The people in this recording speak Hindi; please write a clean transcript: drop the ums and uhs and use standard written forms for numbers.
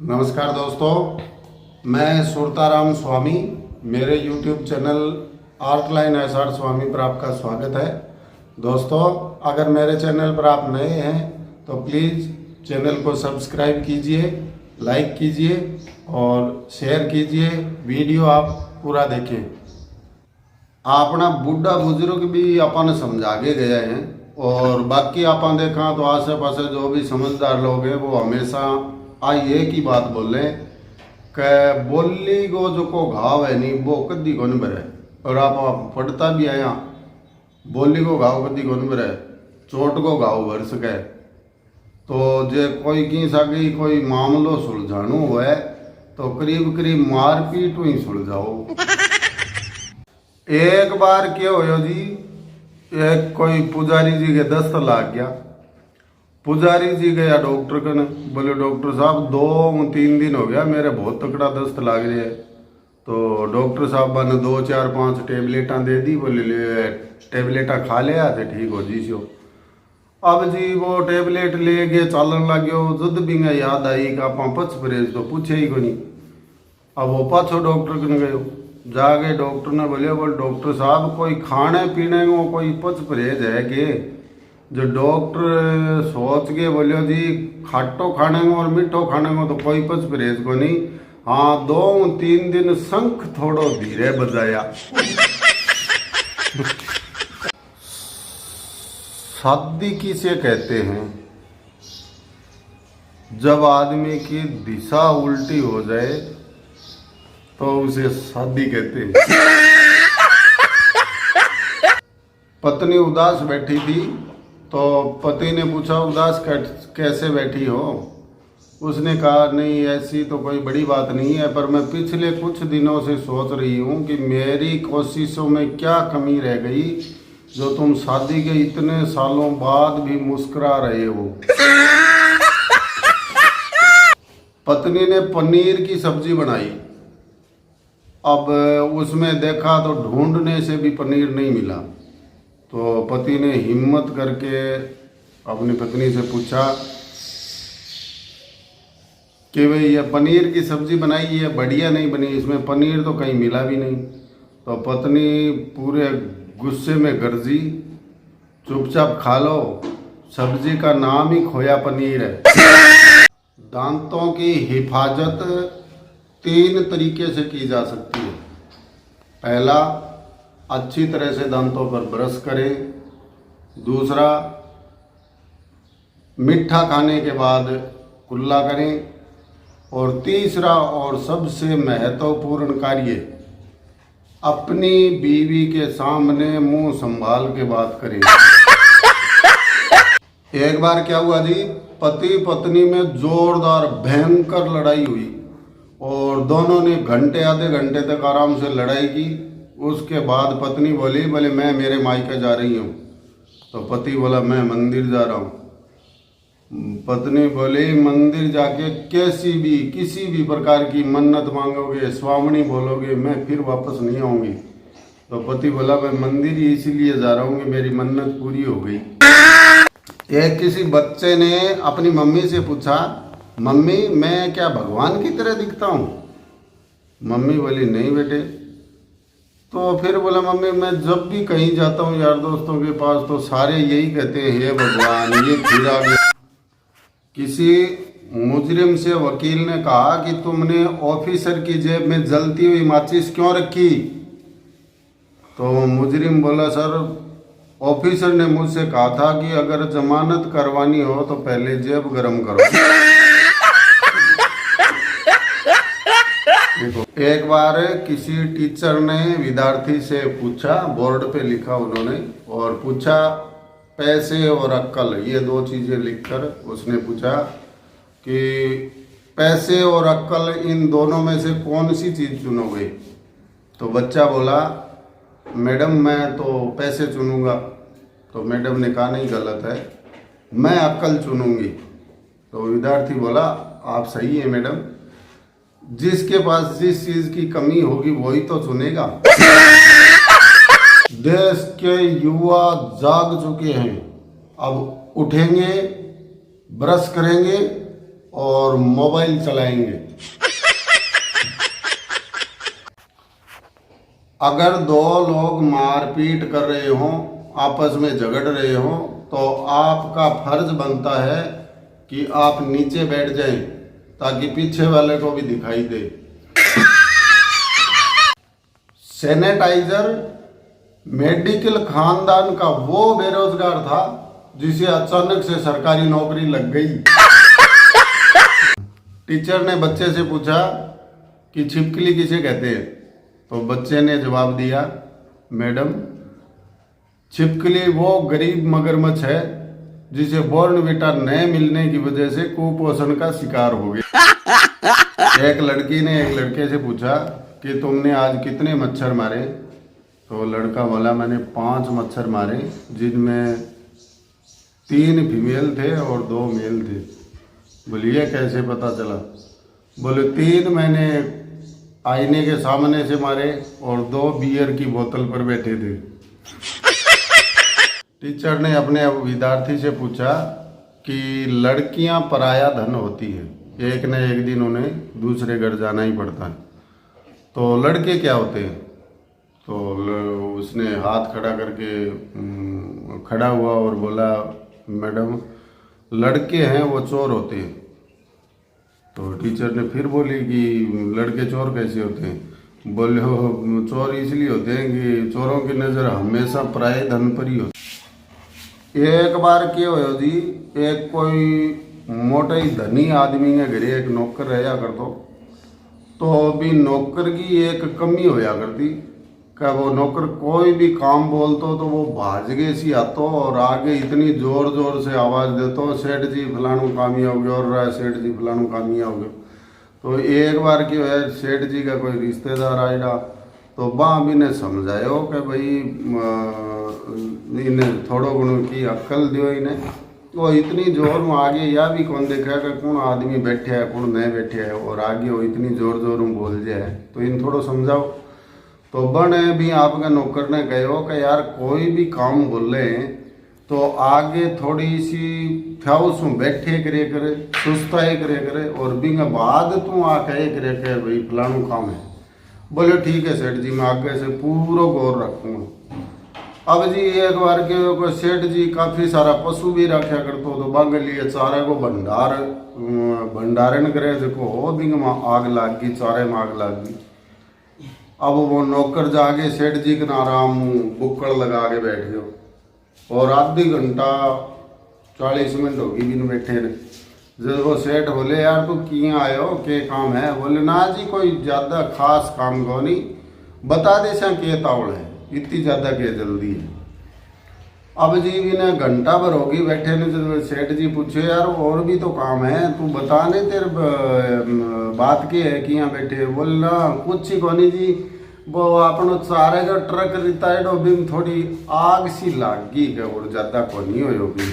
नमस्कार दोस्तों, मैं सुरताराम स्वामी। मेरे YouTube चैनल आर्टलाइन SR स्वामी पर आपका स्वागत है। दोस्तों, अगर मेरे चैनल पर आप नए हैं तो प्लीज़ चैनल को सब्सक्राइब कीजिए, लाइक कीजिए और शेयर कीजिए। वीडियो आप पूरा देखें। अपना बुढ़ा बुजुर्ग भी अपन समझा के गए हैं और बाकी अपन देखा तो आसे पासे जो भी समझदार लोग हैं वो हमेशा एक ही बात बोले कि बोली को जो को घाव है नहीं वो कदी को नहीं भरे। और आप पढ़ता भी आया, बोली को घाव कदी को नहीं भरे, चोट को घाव भर सके। तो जे कोई की सागी कोई मामलो सुलझाणु है तो करीब करीब मारपीट ही सुलझाओ। एक बार क्या हो जी, एक कोई पुजारी जी के दस्त लाग गया। पुजारी जी गया डॉक्टर कन, बोले डॉक्टर साहब 2-3 दिन हो गया मेरे बहुत तकड़ा दस्त लाग रहा है। तो डॉक्टर साहब ने 2-4-5 टेबलेटा दे दी, बोले ले टेबलेटा खा लिया तो ठीक हो जी सो। अब जी वो टेबलेट ले गए चालन लग गयो, जद भी याद आई कि आप पच परहेज तो पूछे ही को नहीं। अब वो पाछो डॉक्टर कन गयो, जाके डॉक्टर ने बोले बोल डॉक्टर साहब कोई खाने पीने को कोई पच परहेज है के? जो डॉक्टर सोच के बोलियो जी खाटो खाने को और मीठो खाने को तो कोई पच परहेज को नहीं। हाँ 2-3 दिन शंख थोड़ो धीरे बजाया। शादी किसे कहते हैं? जब आदमी की दिशा उल्टी हो जाए तो उसे शादी कहते हैं। पत्नी उदास बैठी थी तो पति ने पूछा उदास कैसे बैठी हो? उसने कहा नहीं ऐसी तो कोई बड़ी बात नहीं है, पर मैं पिछले कुछ दिनों से सोच रही हूँ कि मेरी कोशिशों में क्या कमी रह गई जो तुम शादी के इतने सालों बाद भी मुस्कुरा रहे हो। पत्नी ने पनीर की सब्जी बनाई। अब उसमें देखा तो ढूंढने से भी पनीर नहीं मिला। तो पति ने हिम्मत करके अपनी पत्नी से पूछा कि भाई ये पनीर की सब्जी बनाई, ये बढ़िया नहीं बनी, इसमें पनीर तो कहीं मिला भी नहीं। तो पत्नी पूरे गुस्से में गरजी, चुपचाप खा लो, सब्जी का नाम ही खोया पनीर है। दांतों की हिफाजत 3 तरीके से की जा सकती है। पहला, अच्छी तरह से दांतों पर ब्रश करें। दूसरा, मीठा खाने के बाद कुल्ला करें। और तीसरा और सबसे महत्वपूर्ण कार्य, अपनी बीवी के सामने मुंह संभाल के बात करें। एक बार क्या हुआ जी, पति पत्नी में जोरदार भयंकर लड़ाई हुई और दोनों ने आधे घंटे तक आराम से लड़ाई की। उसके बाद पत्नी बोली बोले मैं मेरे मायके जा रही हूँ। तो पति बोला मैं मंदिर जा रहा हूँ। पत्नी बोली मंदिर जाके किसी भी प्रकार की मन्नत मांगोगे, स्वामिनी बोलोगे, मैं फिर वापस नहीं आऊंगी। तो पति बोला मैं मंदिर ही इसीलिए जा रहा हूँ कि मेरी मन्नत पूरी हो गई। एक किसी बच्चे ने अपनी मम्मी से पूछा मम्मी मैं क्या भगवान की तरह दिखता हूँ? मम्मी बोली नहीं बेटे। तो फिर बोला मम्मी मैं जब भी कहीं जाता हूँ यार दोस्तों के पास तो सारे यही कहते हैं हे भगवान ये फिर आ गया। किसी मुजरिम से वकील ने कहा कि तुमने ऑफिसर की जेब में जलती हुई माचिस क्यों रखी? तो मुजरिम बोला सर ऑफिसर ने मुझसे कहा था कि अगर जमानत करवानी हो तो पहले जेब गरम करो। एक बार किसी टीचर ने विद्यार्थी से पूछा, बोर्ड पे लिखा उन्होंने और पूछा पैसे और अक्ल, ये 2 चीजें लिखकर उसने पूछा कि पैसे और अक्ल इन दोनों में से कौन सी चीज चुनोगे? तो बच्चा बोला मैडम मैं तो पैसे चुनूंगा। तो मैडम ने कहा नहीं गलत है, मैं अक्ल चुनूंगी। तो विद्यार्थी बोला आप सही है मैडम, जिसके पास जिस चीज की कमी होगी वही तो चुनेगा। देश के युवा जाग चुके हैं, अब उठेंगे, ब्रश करेंगे और मोबाइल चलाएंगे। अगर दो लोग मारपीट कर रहे हों, आपस में झगड़ रहे हों, तो आपका फर्ज बनता है कि आप नीचे बैठ जाएं ताकि पीछे वाले को भी दिखाई दे। सैनिटाइजर मेडिकल खानदान का वो बेरोजगार था जिसे अचानक से सरकारी नौकरी लग गई। टीचर ने बच्चे से पूछा कि छिपकली किसे कहते हैं, तो बच्चे ने जवाब दिया, मैडम छिपकली वो गरीब मगरमच्छ है जिसे बॉर्नविटा न मिलने की वजह से कुपोषण का शिकार हो गया। एक लड़की ने एक लड़के से पूछा कि तुमने आज कितने मच्छर मारे, तो लड़का बोला मैंने 5 मच्छर मारे, जिनमें 3 फीमेल थे और 2 मेल थे। बोलिए कैसे पता चला? बोले 3 मैंने आईने के सामने से मारे और 2 बियर की बोतल पर बैठे थे। टीचर ने अपने विद्यार्थी से पूछा कि लड़कियां पराया धन होती है, एक न एक दिन उन्हें दूसरे घर जाना ही पड़ता है, तो लड़के क्या होते हैं? तो उसने हाथ खड़ा करके खड़ा हुआ और बोला, मैडम लड़के हैं वो चोर होते हैं। तो टीचर ने फिर बोली कि लड़के चोर कैसे होते हैं? बोले हो चोर इसलिए होते हैं कि चोरों की नज़र हमेशा पराये धन पर ही होती। एक बार क्या हो जी, एक कोई मोटे ही धनी आदमी के घरे एक नौकर रहा करतो, तो भी नौकर की एक कमी होया करती कि वो नौकर कोई भी काम बोलतो तो वो भाज गए सी आतो और आगे इतनी जोर जोर से आवाज़ देतो, सेठ जी फलाणु कामी हो गया और सेठ जी फलाणु कामी हो गया। तो एक बार क्या है, सेठ जी का कोई रिश्तेदार आएगा, तो वहाँ भी ने समझायो कि भाई इन्हें थोड़ो गुणों की अक्ल दियो इन्हें। वो इतनी जोर में आगे या भी कौन देखा कि कौन आदमी बैठे है कौन नहीं बैठे है, और आगे वो इतनी जोर जोर में बोल जाए, तो इन थोड़ो समझाओ। तो बने भी आपका नौकर ने कहो कि यार कोई भी काम बोले तो आगे थोड़ी सी फ्याउस में बैठे करे करे, सुस्ताई करे करे, और बिंगा बाद तू आ कहे करे के भाई फलाणु काम है। बोले ठीक है सेठ जी, मैं आगे से पूरा गौर रखूँगा। अब जी एक बार के सेठ जी काफ़ी सारा पशु भी रखा करते, तो बांग लिए चारे को भंडारण करे, देखो हो बिंग में आग लाग गई, चारे में आग लाग गई। अब वो नौकर जाके सेठ जी के आराम बुक्कड़ लगा के बैठ गयो, और आधी घंटा 40 मिनट होगी बिन बैठे रहे। जब वो सेठ बोले यार तू किया आयो, के काम है? बोले ना जी कोई ज़्यादा खास काम को नहीं, बता दे सा के तावड़ है, इतनी ज़्यादा के जल्दी है। अब जी इन्हें घंटा भर होगी बैठे ने, जब सेठ जी पूछे यार और भी तो काम है, तू बता ने तेरे बात के है कि यहाँ बैठे? बोलना कुछ ही कोनी जी, वो अपनो चारे का ट्रक रिता है, थोड़ी आग सी लाग गई, और ज़्यादा कोनी होगी।